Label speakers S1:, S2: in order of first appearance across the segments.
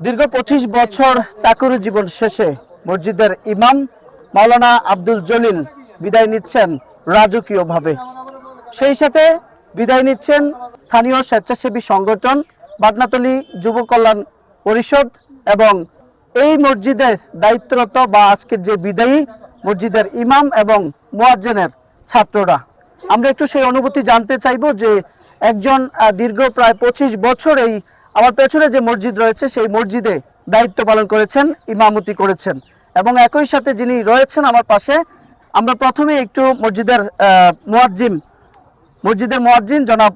S1: দীর্ঘ 25 বছর চাকরি জীবন শেষে মসজিদের ইমাম মাওলানা আব্দুল জলিল বিদায় নিচ্ছেন রাজকীয়ভাবে। সেই সাথে বিদায় নিচ্ছেন স্থানীয় স্বেচ্ছাসেবী সংগঠন বাদনাতলী যুব কল্যাণ পরিষদ এবং এই মসজিদের দায়িত্বরত বা আজকের যে বিদায়ী মসজিদের ইমাম এবং মুয়াজ্জিনের ছাত্ররা। আমরা একটু সেই অনুভূতি জানতে চাইবো যে একজন দীর্ঘ প্রায় 25 বছর এই আমার পেছনে যে মসজিদ রয়েছে সেই মসজিদে দায়িত্ব পালন করেছেন, ইমামতি করেছেন এবং একই সাথে যিনি রয়েছেন আমার পাশে, আমরা প্রথমে একটু মসজিদের মুয়াজ্জিন জনাব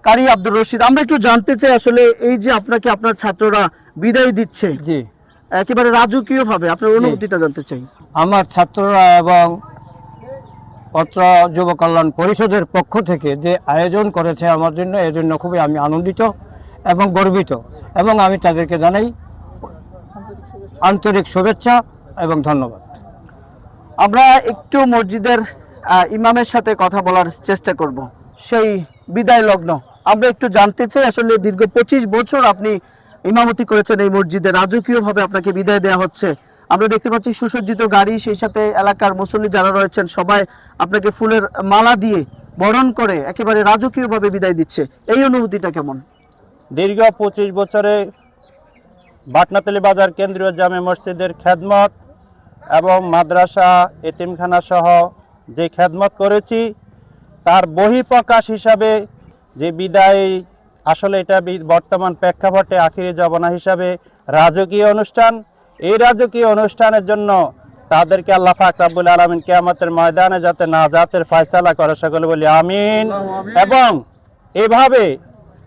S1: কারি আব্দুর রশিদ, আমরা একটু জানতে চাই আসলে এই যে আপনাকে আপনার ছাত্ররা বিদায় দিচ্ছে,
S2: জি
S1: একেবারে রাজকীয় ভাবে, আপনার অনুভূতিটা জানতে চাই।
S2: আমার ছাত্ররা এবং অত্র যুব কল্যাণ পরিষদের পক্ষ থেকে যে আয়োজন করেছে আমার জন্য, এর জন্য খুবই আমি আনন্দিত এবং গর্বিত এবং আমি তাদেরকে জানাই আন্তরিক শুভেচ্ছা এবং ধন্যবাদ।
S1: আমরা একটু মসজিদের ইমামের সাথে কথা বলার চেষ্টা করব। সেই বিদায় লগ্ন আমরা একটু জানতে চাই, আসলে দীর্ঘ 25 বছর আপনি ইমামতি করেছেন এই মসজিদে, রাজকীয়ভাবে আপনাকে বিদায় দেওয়া হচ্ছে। আমরা দেখতে পাচ্ছি সুসজ্জিত গাড়ি, সেই সাথে এলাকার মুসল্লি যারা রয়েছেন সবাই আপনাকে ফুলের মালা দিয়ে বরণ করে একেবারে রাজকীয়ভাবে বিদায় দিচ্ছে, এই অনুভূতিটা কেমন?
S3: দীর্ঘ 25 বছরে বাটনাতলী বাজার কেন্দ্রীয় জামে মসজিদের খেদমত এবং মাদ্রাসা এতিমখানা সহ যে খেদমত করেছি তার বহিঃপ্রকাশ হিসাবে যে বিদায়, আসলে এটা বর্তমান প্রেক্ষাপটে আখিরি জবানা হিসাবে রাজকীয় অনুষ্ঠান। এই রাজকীয় অনুষ্ঠানের জন্য তাদেরকে আল্লাহ পাক রব্বুল আলামিন কিয়ামতের ময়দানে যাতে নাজাতের ফয়সালা করে, সকলে বলি আমিন। এবং এভাবে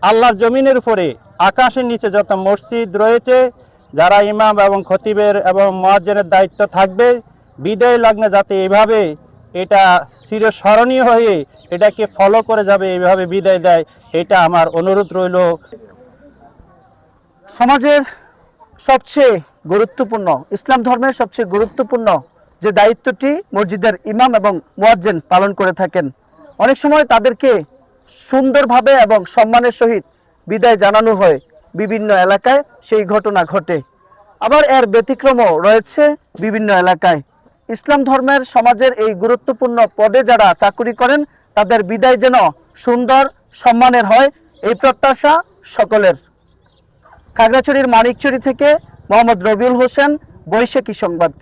S3: আল্লাহর জমিনের উপরে আকাশের নিচে যত মসজিদ রয়েছে, যারা ইমাম এবং খতিবের এবং মুয়াজ্জিনের দায়িত্ব থাকবে, বিদায় লগ্নে যাতে এভাবে এটা চিরস্মরণীয় হয়ে এটাকে ফলো করে যাবে, এইভাবে বিদায় দেয়, এটা আমার অনুরোধ রইল।
S1: সমাজের সবচেয়ে গুরুত্বপূর্ণ, ইসলাম ধর্মের সবচেয়ে গুরুত্বপূর্ণ যে দায়িত্বটি মসজিদের ইমাম এবং মুয়াজ্জিন পালন করে থাকেন, অনেক সময় তাদেরকে সুন্দরভাবে এবং সম্মানের সহিত বিদায় জানানো হয় বিভিন্ন এলাকায়, সেই ঘটনা ঘটে। আবার এর ব্যতিক্রমও রয়েছে বিভিন্ন এলাকায়। ইসলাম ধর্মের সমাজের এই গুরুত্বপূর্ণ পদে যারা চাকরি করেন তাদের বিদায় যেন সুন্দর সম্মানের হয়, এই প্রত্যাশা সকলের। খাগড়াছড়ির মানিকচুরি থেকে মোহাম্মদ রবিউল হোসেন, বৈশাখী সংবাদ।